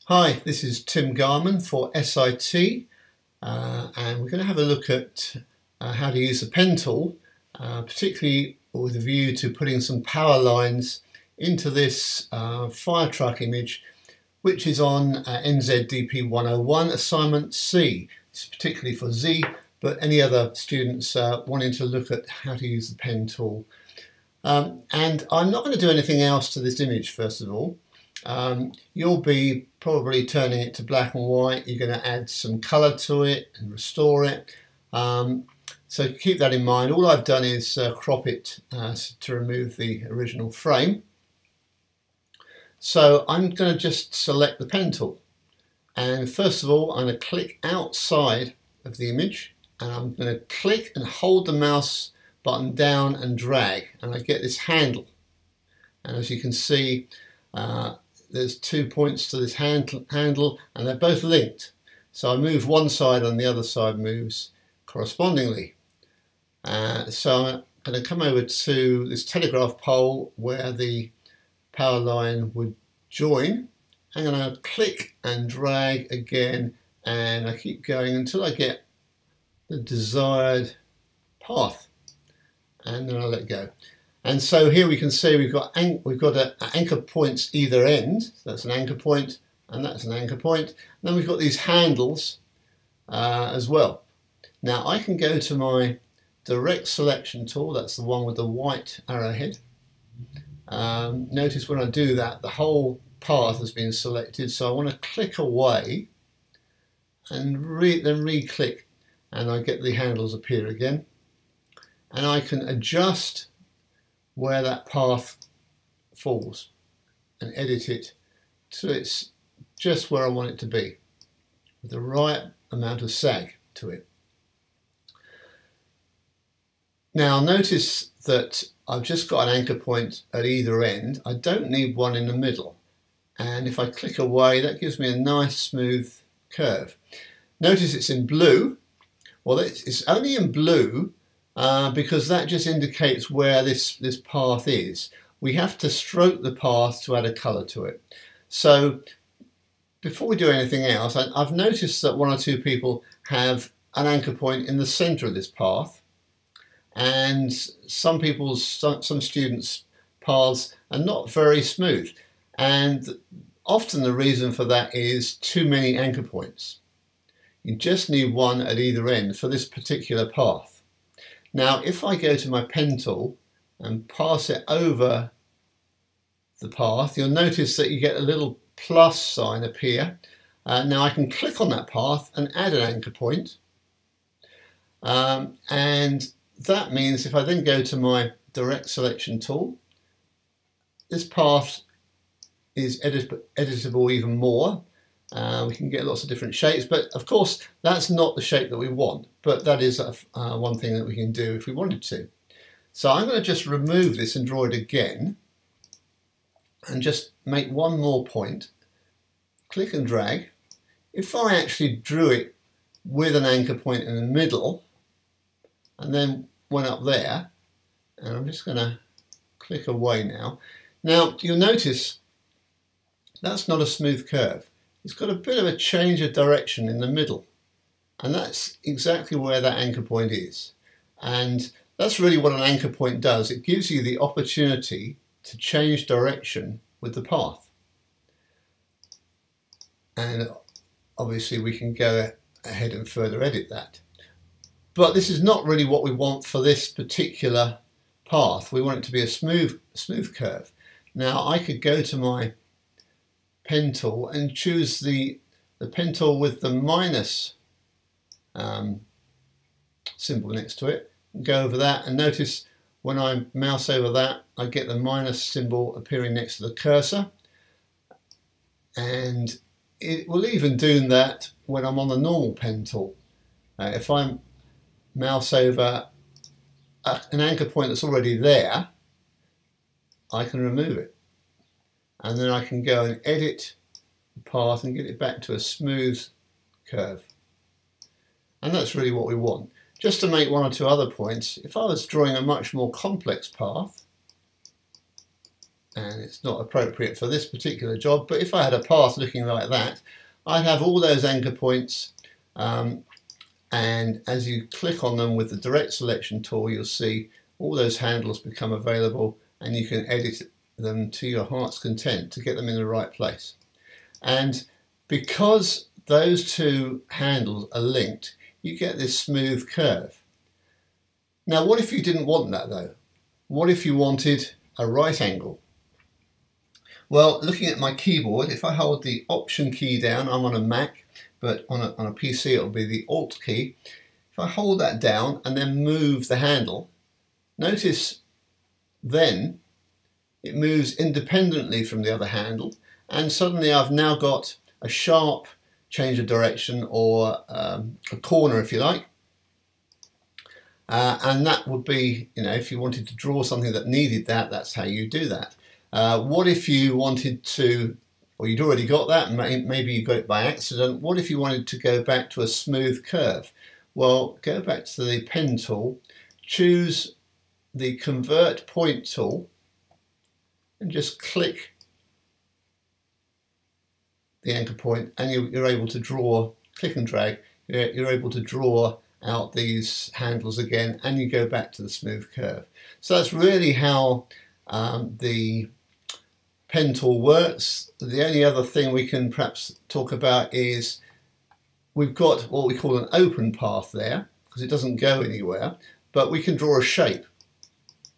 Hi, this is Tim Garman for SIT, and we're going to have a look at how to use the pen tool, particularly with a view to putting some power lines into this fire truck image, which is on NZDP 101 assignment C. It's particularly for Z, but any other students wanting to look at how to use the pen tool. And I'm not going to do anything else to this image first of all. You'll be probably turning it to black and white. You're going to add some colour to it and restore it. So keep that in mind. All I've done is crop it to remove the original frame. So I'm going to just select the pen tool. And first of all, I'm going to click outside of the image. And I'm going to click and hold the mouse button down and drag. And I get this handle. And as you can see, there's 2 points to this handle and they're both linked. So I move one side and the other side moves correspondingly. So I'm going to come over to this telegraph pole where the power line would join. I'm going to click and drag again, and I keep going until I get the desired path, and then I let go. And so here we can see we've got anchor points either end. So that's an anchor point and that's an anchor point. And then we've got these handles as well. Now I can go to my direct selection tool. That's the one with the white arrowhead. Notice when I do that, the whole path has been selected. So I want to click away and then re-click, and I get the handles appear again. And I can adjust where that path falls and edit it so it's just where I want it to be, with the right amount of sag to it. Now notice that I've just got an anchor point at either end. I don't need one in the middle, and if I click away, that gives me a nice smooth curve. Notice it's in blue. Well, it's only in blue because that just indicates where this path is. We have to stroke the path to add a colour to it. So before we do anything else, I've noticed that one or two people have an anchor point in the centre of this path, and some students' paths are not very smooth, and often the reason for that is too many anchor points. You just need one at either end for this particular path. Now, if I go to my pen tool and pass it over the path, you'll notice that you get a little plus sign appear. Now I can click on that path and add an anchor point. And that means if I then go to my direct selection tool, this path is editable even more. We can get lots of different shapes, but of course that's not the shape that we want, but that is one thing that we can do if we wanted to. So I'm going to just remove this and draw it again and just make one more point, click and drag. If I actually drew it with an anchor point in the middle and then went up there, and I'm just going to click away now. Now you'll notice that's not a smooth curve. It's got a bit of a change of direction in the middle, and that's exactly where that anchor point is. And that's really what an anchor point does. It gives you the opportunity to change direction with the path. And obviously we can go ahead and further edit that. But this is not really what we want for this particular path. We want it to be a smooth curve. Now I could go to my pen tool and choose the pen tool with the minus symbol next to it, and go over that, and notice when I mouse over that I get the minus symbol appearing next to the cursor, and it will even do that when I'm on the normal pen tool. If I mouse over an anchor point that's already there, I can remove it. And then I can go and edit the path and get it back to a smooth curve. And that's really what we want. Just to make one or two other points, if I was drawing a much more complex path, and it's not appropriate for this particular job, but if I had a path looking like that, I'd have all those anchor points, and as you click on them with the direct selection tool, you'll see all those handles become available, and you can edit them to your heart's content to get them in the right place. And because those two handles are linked, you get this smooth curve. Now, what if you didn't want that though? What if you wanted a right angle? Well, looking at my keyboard, if I hold the Option key down, I'm on a Mac, but on a PC it'll be the Alt key. If I hold that down and then move the handle, notice then it moves independently from the other handle, and suddenly I've now got a sharp change of direction, or a corner if you like. And that would be, if you wanted to draw something that needed that, that's how you do that. What if you wanted to, or you'd already got that, and maybe you got it by accident. What if you wanted to go back to a smooth curve? Well, go back to the pen tool, choose the Convert Point tool, and just click the anchor point, and you're able to draw, click and drag, you're able to draw out these handles again, and you go back to the smooth curve. So that's really how the pen tool works. The only other thing we can perhaps talk about is we've got what we call an open path there, because it doesn't go anywhere, but we can draw a shape.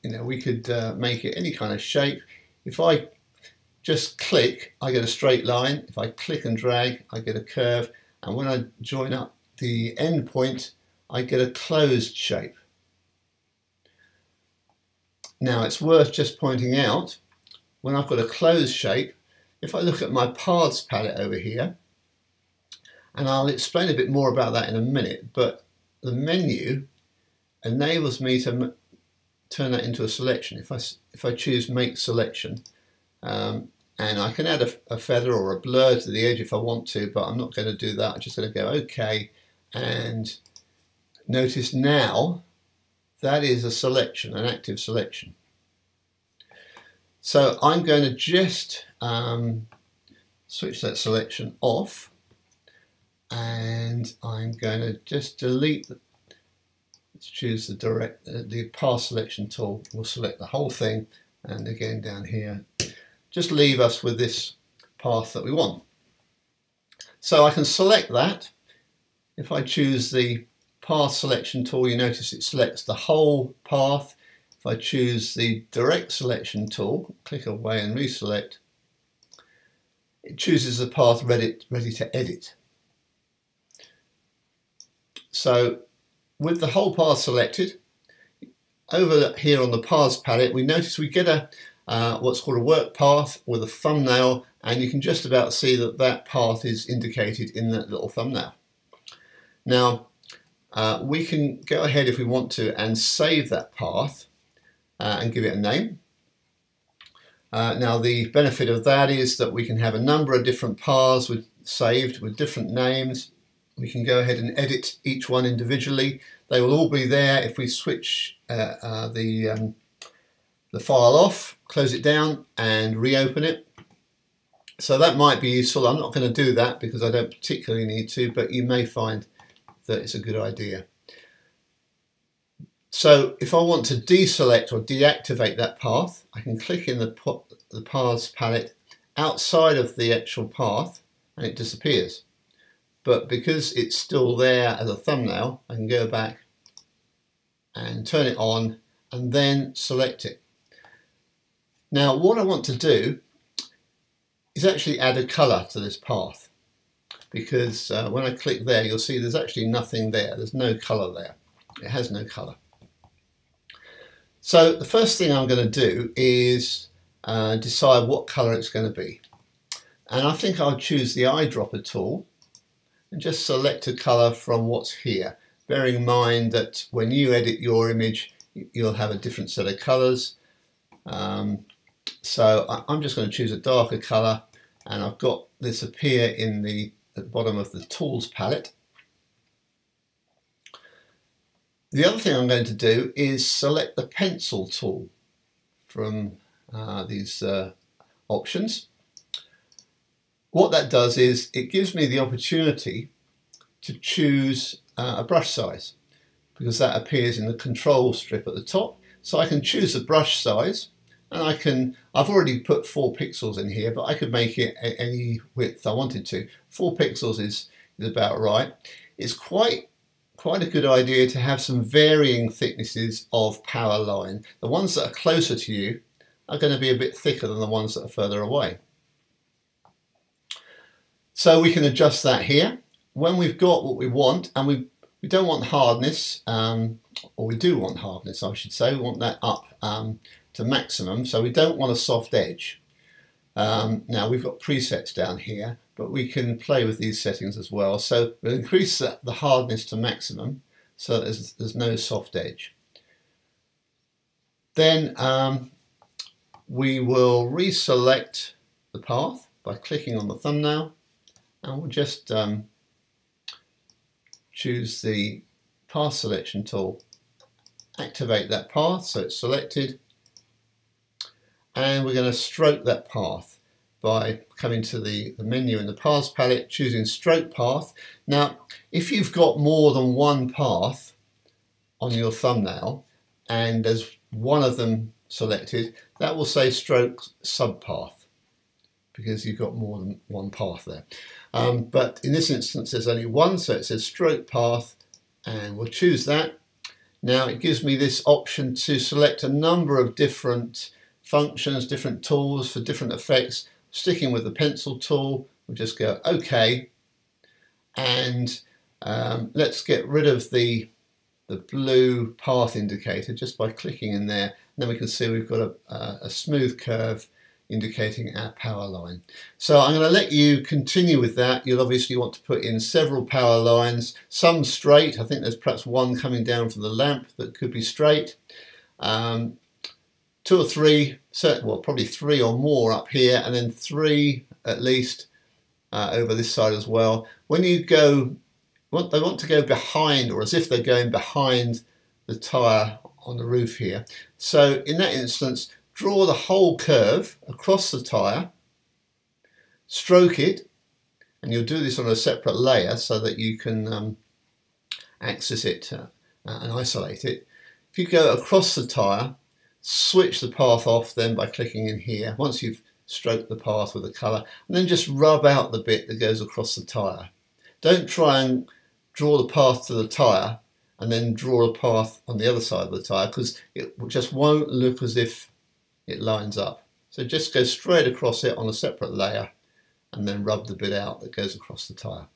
We could make it any kind of shape. If I just click, I get a straight line. If I click and drag, I get a curve, and when I join up the end point, I get a closed shape. Now, it's worth just pointing out, when I've got a closed shape, if I look at my paths palette over here, and I'll explain a bit more about that in a minute, but the menu enables me to turn that into a selection. If I choose Make Selection, and I can add a feather or a blur to the edge if I want to, but I'm not going to do that. I'm just going to go OK, and notice now that is a selection, an active selection. So I'm going to just switch that selection off, and I'm going to just delete let's choose the Path Selection tool. We'll select the whole thing, and again down here, just leave us with this path that we want. So I can select that. If I choose the Path Selection tool, you notice it selects the whole path. If I choose the Direct Selection tool, click away and reselect, it chooses the path ready to edit. So with the whole path selected, over here on the Paths palette, we notice we get a what's called a work path with a thumbnail, and you can just about see that path is indicated in that little thumbnail. Now, we can go ahead if we want to and save that path and give it a name. Now, the benefit of that is that we can have a number of different paths saved with different names. We can go ahead and edit each one individually. They will all be there if we switch the file off, close it down and reopen it. So that might be useful. I'm not going to do that because I don't particularly need to, but you may find that it's a good idea. So if I want to deselect or deactivate that path, I can click in the Paths palette outside of the actual path and it disappears. But because it's still there as a thumbnail, I can go back and turn it on and then select it. Now, what I want to do is actually add a colour to this path, because when I click there, you'll see there's actually nothing there. There's no colour there. It has no colour. So the first thing I'm going to do is decide what colour it's going to be. And I think I'll choose the eyedropper tool and just select a colour from what's here, bearing in mind that when you edit your image, you'll have a different set of colours. So I'm just going to choose a darker colour, and I've got this appear at the bottom of the Tools palette. The other thing I'm going to do is select the Pencil tool from these options. What that does is it gives me the opportunity to choose a brush size, because that appears in the control strip at the top. So I can choose the brush size, and I've already put 4 pixels in here, but I could make it any width I wanted to. 4 pixels is about right. It's quite a good idea to have some varying thicknesses of power line. The ones that are closer to you are going to be a bit thicker than the ones that are further away. So we can adjust that here. When we've got what we want, and we don't want hardness, or we do want hardness I should say, we want that up to maximum, so we don't want a soft edge. Now we've got presets down here, but we can play with these settings as well. So we'll increase the hardness to maximum so that there's no soft edge. Then we will reselect the path by clicking on the thumbnail, and we'll just choose the path selection tool, activate that path so it's selected, and we're going to stroke that path by coming to the menu in the paths palette, choosing stroke path. Now if you've got more than one path on your thumbnail and there's one of them selected, that will say stroke subpath, because you've got more than one path there. But in this instance there's only one, so it says stroke path, and we'll choose that. Now it gives me this option to select a number of different functions, different tools for different effects. Sticking with the pencil tool, we'll just go OK, and let's get rid of the blue path indicator just by clicking in there. And then we can see we've got a smooth curve indicating our power line. So I'm going to let you continue with that. You'll obviously want to put in several power lines, some straight. I think there's perhaps one coming down from the lamp that could be straight. 2 or 3, well probably 3 or more up here, and then 3 at least over this side as well. When you go, they want to go behind, or as if they're going behind the tyre on the roof here. So in that instance, draw the whole curve across the tyre, stroke it, and you'll do this on a separate layer so that you can access it and isolate it. If you go across the tyre, switch the path off then by clicking in here once you've stroked the path with the colour, and then just rub out the bit that goes across the tyre. Don't try and draw the path to the tyre and then draw a path on the other side of the tyre, because it just won't look as if it lines up. So just go straight across it on a separate layer and then rub the bit out that goes across the tyre.